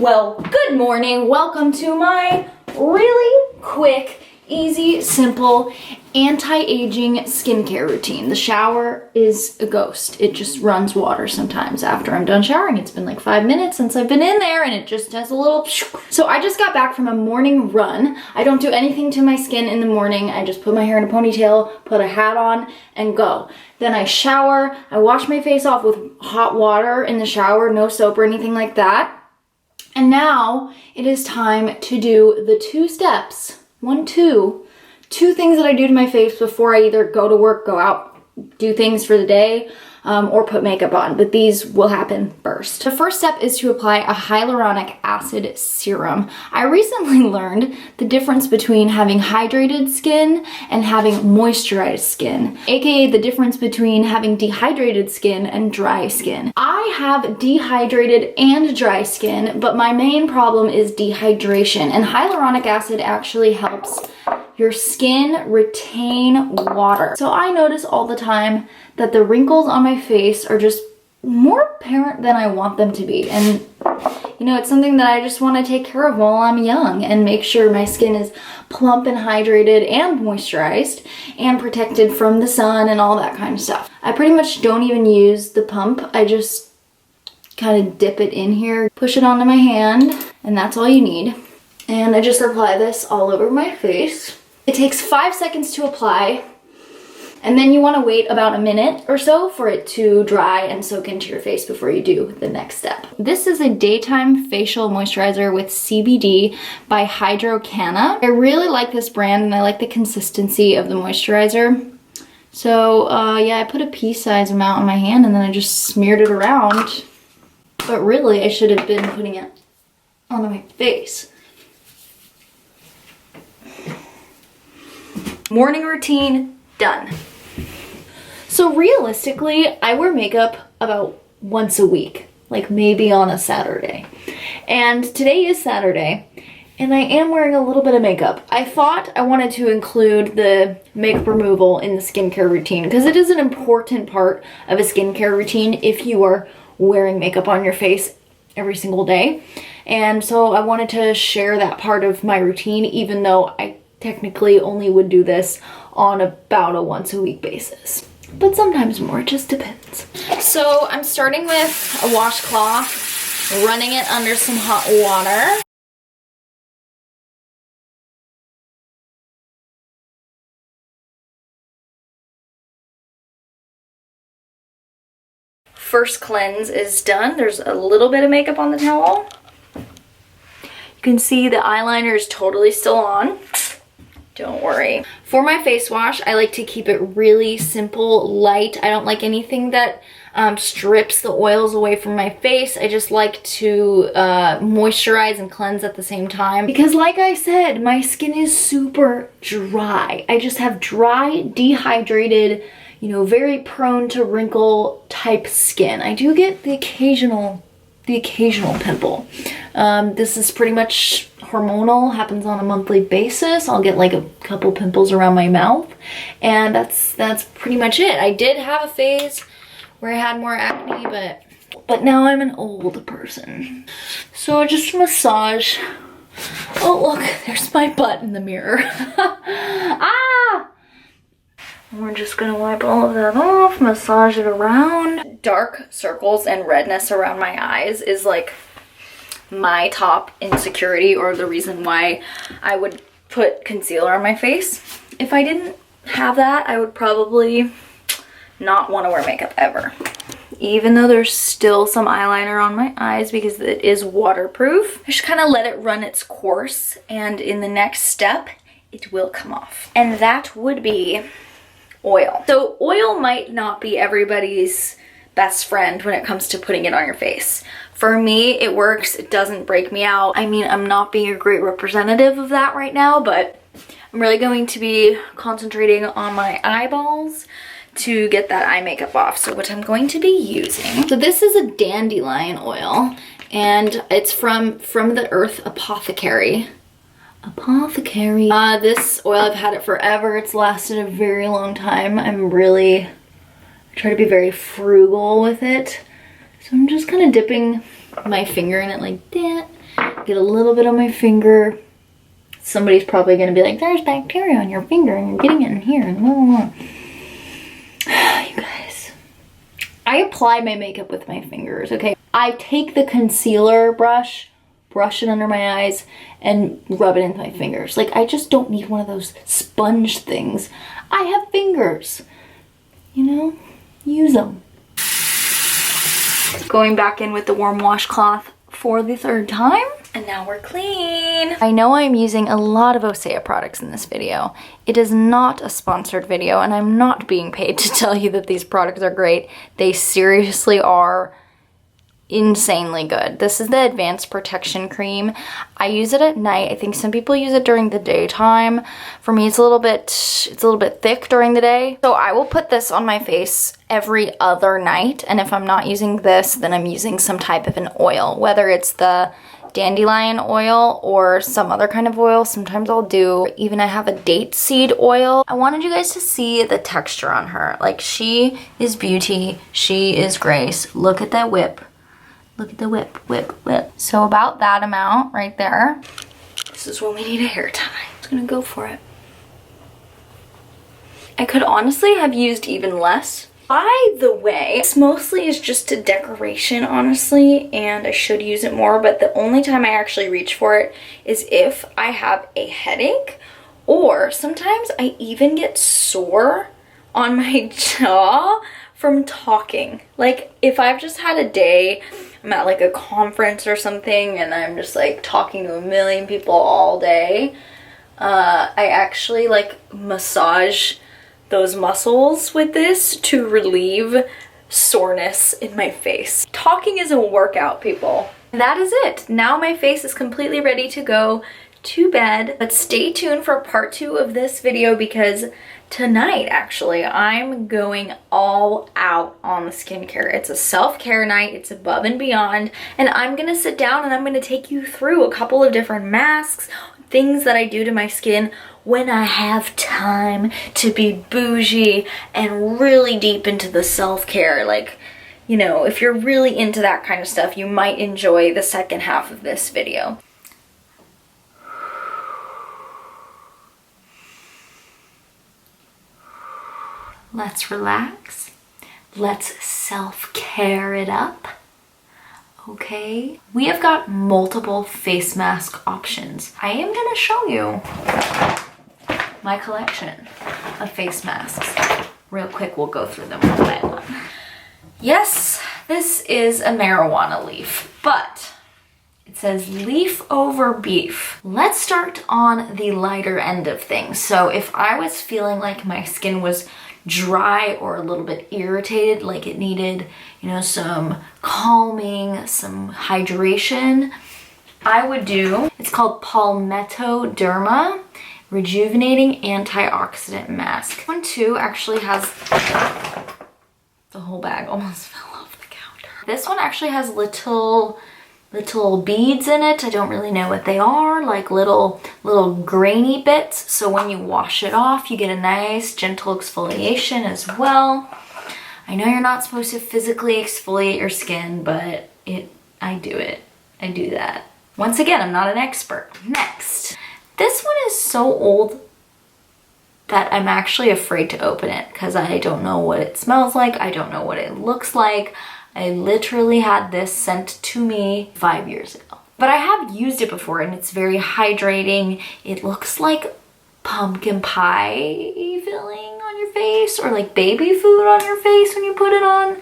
Well, good morning. Welcome to my really quick, easy, simple, anti-aging skincare routine. The shower is a ghost. It just runs water sometimes after I'm done showering. It's been like 5 minutes since I've been in there and it just does a little... So I just got back from a morning run. I don't do anything to my skin in the morning. I just put my hair in a ponytail, put a hat on, and go. Then I shower. I wash my face off with hot water in the shower, no soap or anything like that. And now it is time to do the 2 steps. 2 things that I do to my face before I either go to work, go out, do things for the day, or put makeup on, but these will happen first. The first step is to apply a hyaluronic acid serum. I recently learned the difference between having hydrated skin and having moisturized skin, aka the difference between having dehydrated skin and dry skin. I have dehydrated and dry skin, but my main problem is dehydration, and hyaluronic acid actually helps your skin retain water. So I notice all the time that the wrinkles on my face are just more apparent than I want them to be. And you know, it's something that I just want to take care of while I'm young and make sure my skin is plump and hydrated and moisturized and protected from the sun and all that kind of stuff. I pretty much don't even use the pump. I just kind of dip it in here, push it onto my hand, and that's all you need. And I just apply this all over my face. It takes 5 seconds to apply, and then you want to wait about a minute or so for it to dry and soak into your face before you do the next step. This is a daytime facial moisturizer with CBD by Hydrocana. I really like this brand and I like the consistency of the moisturizer. So yeah, I put a pea-sized amount on my hand and then I just smeared it around. But really, I should have been putting it on my face. Morning routine done. So realistically, I wear makeup about once a week, like maybe on a Saturday. And today is Saturday, and I am wearing a little bit of makeup. I thought I wanted to include the makeup removal in the skincare routine because it is an important part of a skincare routine if you are wearing makeup on your face every single day. And so I wanted to share that part of my routine, even though I technically only would do this on about a once a week basis. But sometimes more, it just depends. So I'm starting with a washcloth, running it under some hot water. First cleanse is done. There's a little bit of makeup on the towel. You can see the eyeliner is totally still on. Don't worry. For my face wash, I like to keep it really simple, light. I don't like anything that strips the oils away from my face. I just like to moisturize and cleanse at the same time. Because like I said, my skin is super dry. I just have dry, dehydrated, you know, very prone to wrinkle type skin. I do get the occasional pimple. This is pretty much hormonal, happens on a monthly basis. I'll get like a couple pimples around my mouth, and that's pretty much it. I did have a phase where I had more acne, but now I'm an old person. So I just massage. Oh look, there's my butt in the mirror. Ah! We're just gonna wipe all of that off, massage it around. Dark circles and redness around my eyes is like my top insecurity, or the reason why I would put concealer on my face. If I didn't have that, I would probably not want to wear makeup ever. Even though there's still some eyeliner on my eyes because it is waterproof. I just kind of let it run its course, and in the next step, it will come off. And that would be oil. So oil might not be everybody's best friend when it comes to putting it on your face. For me, it works. It doesn't break me out. I mean, I'm not being a great representative of that right now, but I'm really going to be concentrating on my eyeballs to get that eye makeup off. So what I'm going to be using, so this is a Dandelion Oil, and it's from the Earth Apothecary. This oil, I've had it forever. It's lasted a very long time. I try to be very frugal with it. So I'm just kind of dipping my finger in it like that. Get a little bit on my finger. Somebody's probably gonna be like, there's bacteria on your finger and you're getting it in here. And blah, blah, blah. You guys, I apply my makeup with my fingers, okay? I take the concealer brush it under my eyes, and rub it into my fingers. Like, I just don't need one of those sponge things. I have fingers, you know? Use them. Going back in with the warm washcloth for the third time, and now we're clean. I know I'm using a lot of Osea products in this video. It is not a sponsored video, and I'm not being paid to tell you that these products are great. They seriously are insanely good. This is the Advanced Protection Cream. I use it at night. I think some people use it during the daytime. For me, it's a little bit thick during the day. So I will put this on my face every other night. And if I'm not using this, then I'm using some type of an oil, whether it's the Dandelion Oil or some other kind of oil. Sometimes I'll do, even I have a date seed oil. I wanted you guys to see the texture on her. Like, she is beauty. She is grace. Look at that whip. Look at the whip, whip, whip. So about that amount right there. This is when we need a hair tie. I'm just gonna go for it. I could honestly have used even less. By the way, this mostly is just a decoration, honestly, and I should use it more, but the only time I actually reach for it is if I have a headache, or sometimes I even get sore on my jaw from talking. Like, if I've just had a day, I'm at like a conference or something and I'm just like talking to a million people all day, I actually like massage those muscles with this to relieve soreness in my face. Talking is a workout, people. That is it. Now my face is completely ready to go to bed, but stay tuned for part 2 of this video because tonight, actually, I'm going all out on the skincare. It's a self-care night, it's above and beyond, and I'm gonna sit down and I'm gonna take you through a couple of different masks, things that I do to my skin when I have time to be bougie and really deep into the self-care. Like, you know, if you're really into that kind of stuff, you might enjoy the second half of this video. Let's relax. Let's self-care it up. Okay? We have got multiple face mask options. I am gonna show you my collection of face masks. Real quick, we'll go through them one by one. Yes, this is a marijuana leaf, but it says leaf over beef. Let's start on the lighter end of things. So if I was feeling like my skin was dry or a little bit irritated, like it needed, you know, some calming, some hydration, I would do, it's called Palmetto Derma Rejuvenating Antioxidant Mask. This one too actually has, the whole bag almost fell off the counter. This one actually has little beads in it. I don't really know what they are, like little grainy bits. So when you wash it off, you get a nice gentle exfoliation as well. I know you're not supposed to physically exfoliate your skin, but I do it. I do that. Once again, I'm not an expert. Next, this one is so old that I'm actually afraid to open it because I don't know what it smells like. I don't know what it looks like. I literally had this sent to me 5 years ago. But I have used it before and it's very hydrating. It looks like pumpkin pie filling on your face or like baby food on your face when you put it on.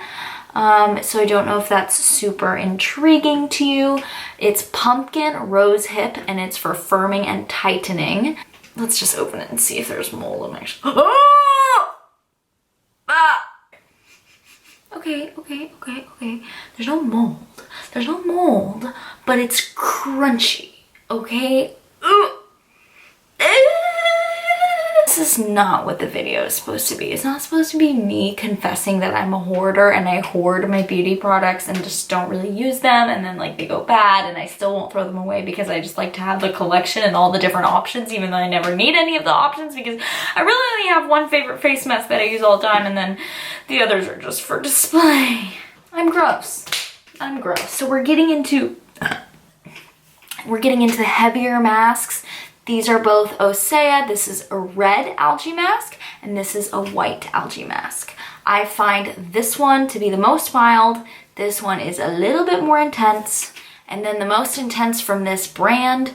So I don't know if that's super intriguing to you. It's pumpkin rose hip and it's for firming and tightening. Let's just open it and see if there's mold in my oh! Ah! Okay. There's no mold. There's no mold, but it's crunchy, okay? This is not what the video is supposed to be. It's not supposed to be me confessing that I'm a hoarder and I hoard my beauty products and just don't really use them and then like they go bad and I still won't throw them away because I just like to have the collection and all the different options even though I never need any of the options because I really only have one favorite face mask that I use all the time and then the others are just for display. I'm gross. I'm gross. So we're getting into we're getting into the heavier masks. These are both Osea. This is a red algae mask, and this is a white algae mask. I find this one to be the most mild. This one is a little bit more intense. And then the most intense from this brand,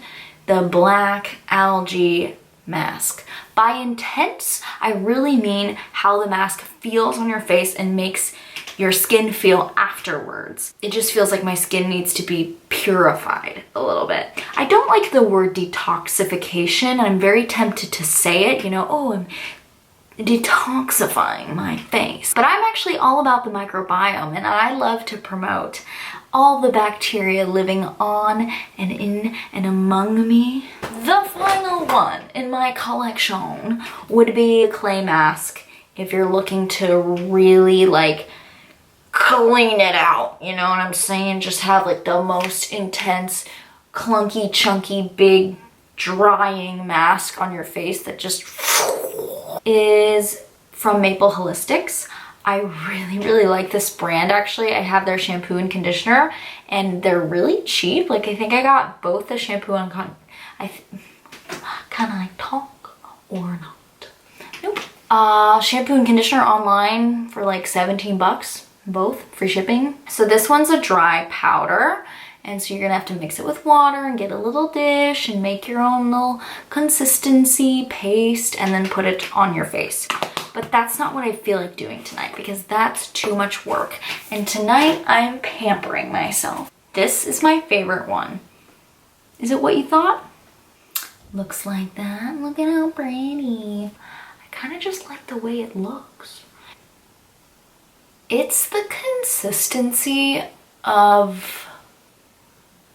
the black algae mask. By intense, I really mean how the mask feels on your face and makes your skin feel afterwards. It just feels like my skin needs to be purified a little bit. I don't like the word detoxification, and I'm very tempted to say it, you know, oh, I'm detoxifying my face. But I'm actually all about the microbiome, and I love to promote all the bacteria living on and in and among me. The final one in my collection would be a clay mask if you're looking to really like clean it out, you know what I'm saying? Just have like the most intense, clunky, chunky, big, drying mask on your face that just is from Maple Holistics. I really like this brand actually. I have their shampoo and conditioner and they're really cheap. Like I think I got both the shampoo and can I talk or not? Nope. Shampoo and conditioner online for like 17 bucks, both free shipping. So this one's a dry powder. And so you're gonna have to mix it with water and get a little dish and make your own little consistency paste and then put it on your face. But that's not what I feel like doing tonight because that's too much work. And tonight I'm pampering myself. This is my favorite one. Is it what you thought? Looks like that. Look at how pretty. I kind of just like the way it looks. It's the consistency of,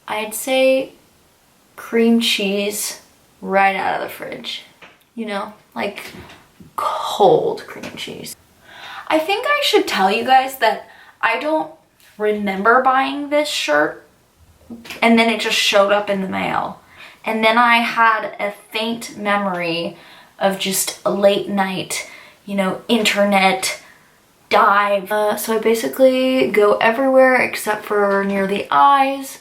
I'd say, cream cheese right out of the fridge. You know, like cold cream cheese. I think I should tell you guys that I don't remember buying this shirt and then it just showed up in the mail. And then I had a faint memory of just a late night, you know, internet dive. So I basically go everywhere except for near the eyes.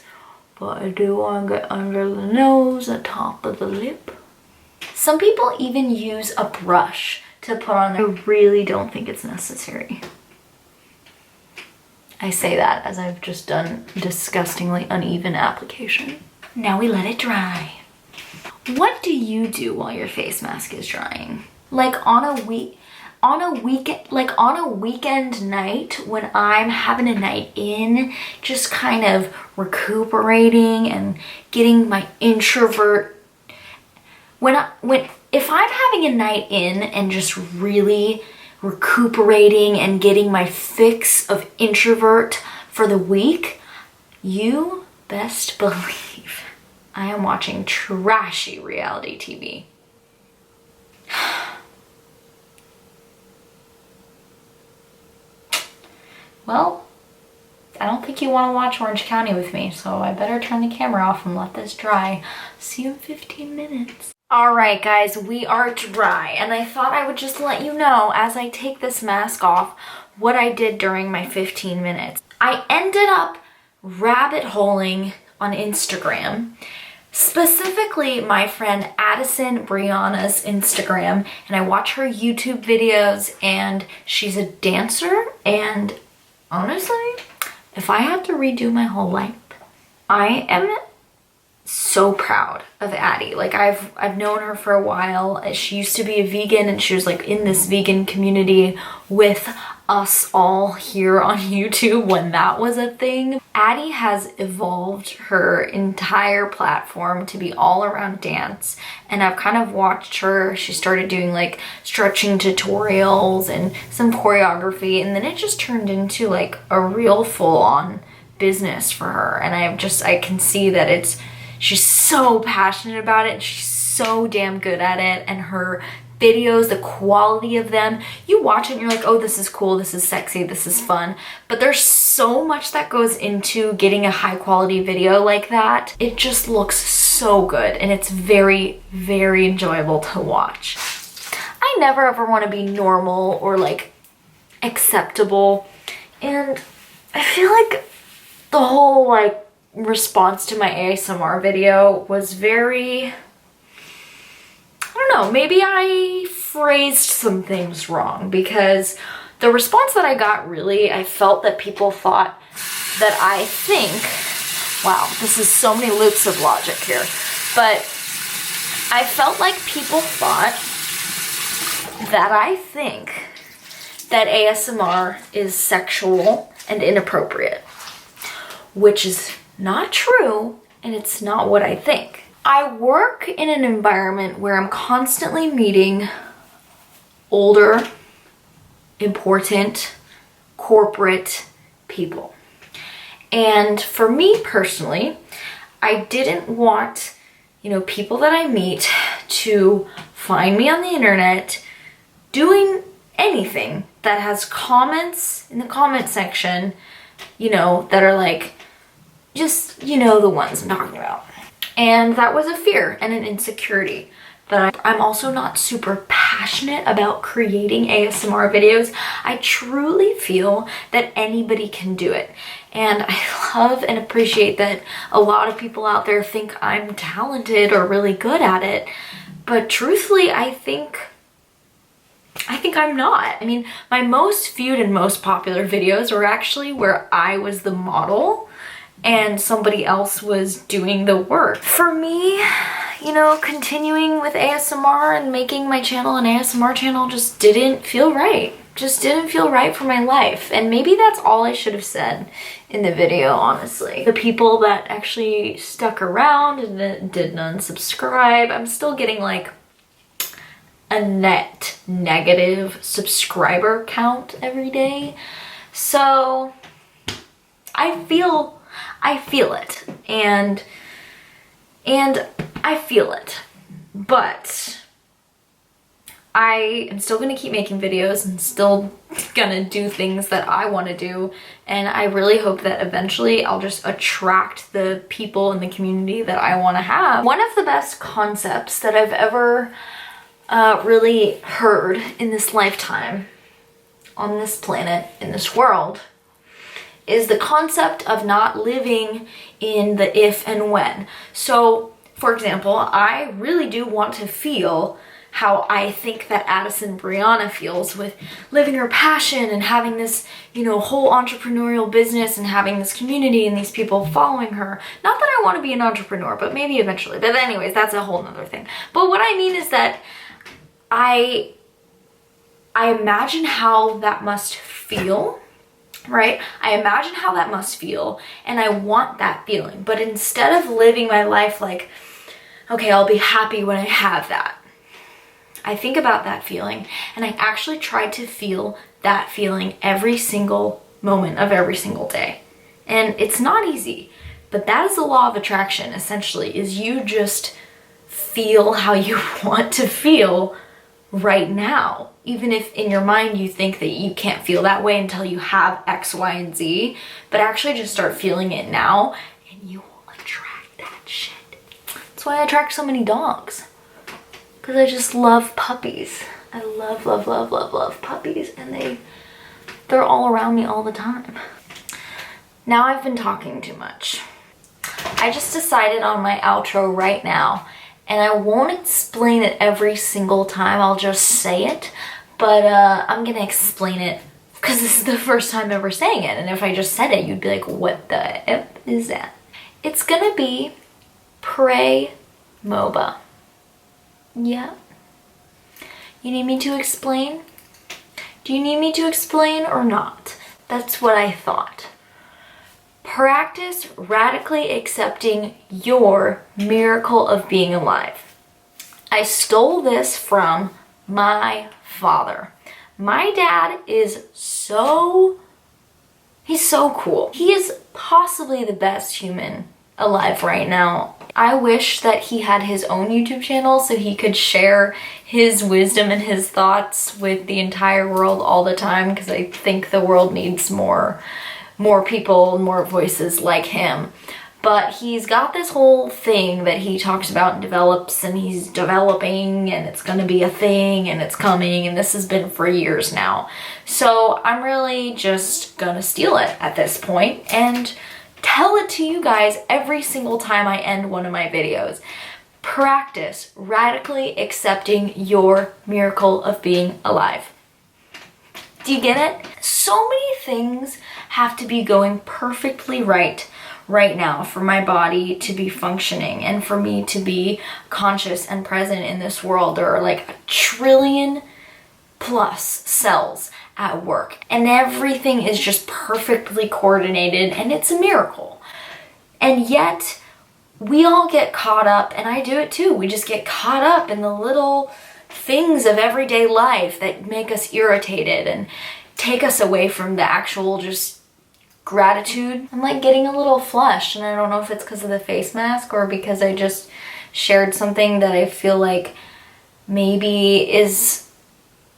But I do want to get under the nose, the top of the lip. Some people even use a brush to put on. I really don't think it's necessary. I say that as I've just done disgustingly uneven application. Now we let it dry. What do you do while your face mask is drying? Like on a weekend night when I'm having a night in, just kind of recuperating and getting my introvert. If I'm having a night in and just really recuperating and getting my fix of introvert for the week, you best believe I am watching trashy reality TV. Well, I don't think you want to watch Orange County with me, so I better turn the camera off and let this dry. See you in 15 minutes. All right, guys, we are dry, and I thought I would just let you know as I take this mask off what I did during my 15 minutes. I ended up rabbit holing on Instagram, specifically my friend Addison Brianna's Instagram, and I watch her YouTube videos, and she's a dancer, and honestly, if I had to redo my whole life, I am so proud of Addie. Like I've known her for a while. She used to be a vegan and she was like in this vegan community with us all here on YouTube when that was a thing. Addie has evolved her entire platform to be all around dance, and I've kind of watched her. She started doing like stretching tutorials and some choreography, and then it just turned into like a real full-on business for her. And I can see that she's so passionate about it and she's so damn good at it, and her videos, the quality of them, you watch it and you're like, oh, this is cool, this is sexy, this is fun. But there's so much that goes into getting a high quality video like that. It just looks so good and it's very, very enjoyable to watch. I never ever want to be normal or like acceptable, and I feel like the whole like response to my ASMR video was very, I don't know, maybe I phrased some things wrong, because the response that I got, really, I felt that people thought that I think, wow, this is so many loops of logic here, but I felt like people thought that I think that ASMR is sexual and inappropriate, which is not true, and it's not what I think. I work in an environment where I'm constantly meeting older, important, corporate people. And for me personally, I didn't want, people that I meet to find me on the internet doing anything that has comments in the comment section, that are like, just, the ones I'm talking about. And that was a fear and an insecurity. But I'm also not super passionate about creating ASMR videos. I truly feel that anybody can do it. And I love and appreciate that a lot of people out there think I'm talented or really good at it. But truthfully, I think I'm not. I mean, my most viewed and most popular videos were actually where I was the model and somebody else was doing the work. For me, continuing with ASMR and making my channel an ASMR channel just didn't feel right. Just didn't feel right for my life. And maybe that's all I should have said in the video, honestly. The people that actually stuck around and didn't unsubscribe, I'm still getting like a net negative subscriber count every day. So I feel it, and I feel it, but I am still gonna keep making videos and still gonna do things that I want to do, and I really hope that eventually I'll just attract the people in the community that I want to have. One of the best concepts that I've ever really heard in this lifetime, on this planet, in this world, is the concept of not living in the if and when. So, for example, I really do want to feel how I think that Addison Brianna feels with living her passion and having this, whole entrepreneurial business and having this community and these people following her. Not that I want to be an entrepreneur, but maybe eventually. But anyways, that's a whole nother thing. But what I mean is that I imagine how that must feel, right? I imagine how that must feel, and I want that feeling. But instead of living my life like, okay, I'll be happy when I have that, I think about that feeling, and I actually try to feel that feeling every single moment of every single day. And it's not easy, but that is the law of attraction, essentially, is you just feel how you want to feel right now. Even if in your mind you think that you can't feel that way until you have X, Y, and Z, but actually just start feeling it now and you will attract that shit. That's why I attract so many dogs, because I just love puppies. I love, love, love, love, love puppies, and they're all around me all the time. Now I've been talking too much. I just decided on my outro right now, and I won't explain it every single time, I'll just say it, but I'm gonna explain it because this is the first time ever saying it, and if I just said it, you'd be like, what the F is that? It's gonna be pray MOBA. Yeah. You need me to explain? Do you need me to explain or not? That's what I thought. Practice radically accepting your miracle of being alive. I stole this from my father. My dad is he's so cool. He is possibly the best human alive right now. I wish that he had his own YouTube channel so he could share his wisdom and his thoughts with the entire world all the time, because I think the world needs more people, more voices like him. But he's got this whole thing that he talks about and develops, and he's developing, and it's gonna be a thing, and it's coming, and this has been for years now. So I'm really just gonna steal it at this point and tell it to you guys every single time I end one of my videos. Practice radically accepting your miracle of being alive. Do you get it? So many things have to be going perfectly right now for my body to be functioning and for me to be conscious and present in this world. There are like 1 trillion+ cells at work, and everything is just perfectly coordinated, and it's a miracle. And yet we all get caught up, and I do it too. We just get caught up in the little things of everyday life that make us irritated and take us away from the actual just gratitude. I'm like getting a little flushed, and I don't know if it's because of the face mask or because I just shared something that I feel like maybe is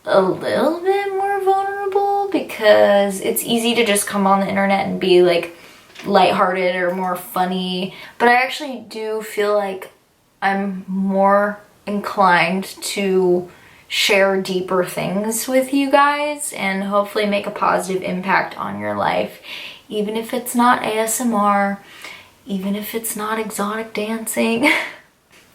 a little bit more vulnerable, because it's easy to just come on the internet and be like lighthearted or more funny, but I actually do feel like I'm more inclined to share deeper things with you guys and hopefully make a positive impact on your life, even if it's not ASMR, even if it's not exotic dancing.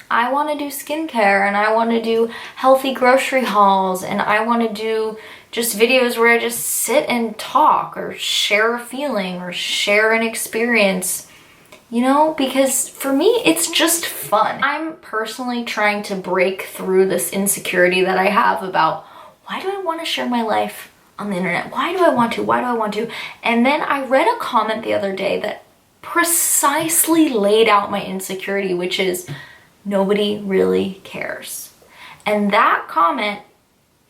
I want to do skincare, and I want to do healthy grocery hauls, and I want to do just videos where I just sit and talk or share a feeling or share an experience, you know, because for me, it's just fun. I'm personally trying to break through this insecurity that I have about, why do I want to share my life on the internet? Why do I want to? Why do I want to? And then I read a comment the other day that precisely laid out my insecurity, which is, nobody really cares. And that comment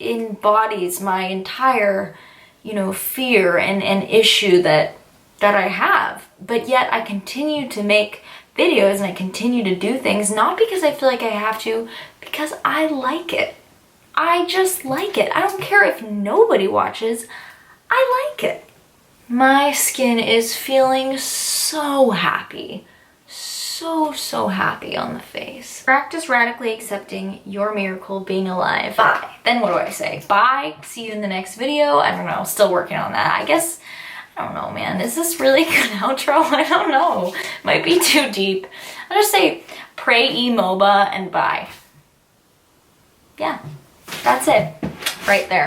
embodies my entire, you know, fear and issue that I have. But yet I continue to make videos and I continue to do things, not because I feel like I have to, because I like it. I just like it. I don't care if nobody watches. I like it. My skin is feeling so happy. So happy on the face. Practice radically accepting your miracle being alive. Bye. Then what do I say? Bye. See you in the next video. I don't know. Still working on that. I guess, I don't know, man. Is this really a good outro? I don't know. Might be too deep. I'll just say pray moba and bye. Yeah, that's it. Right there.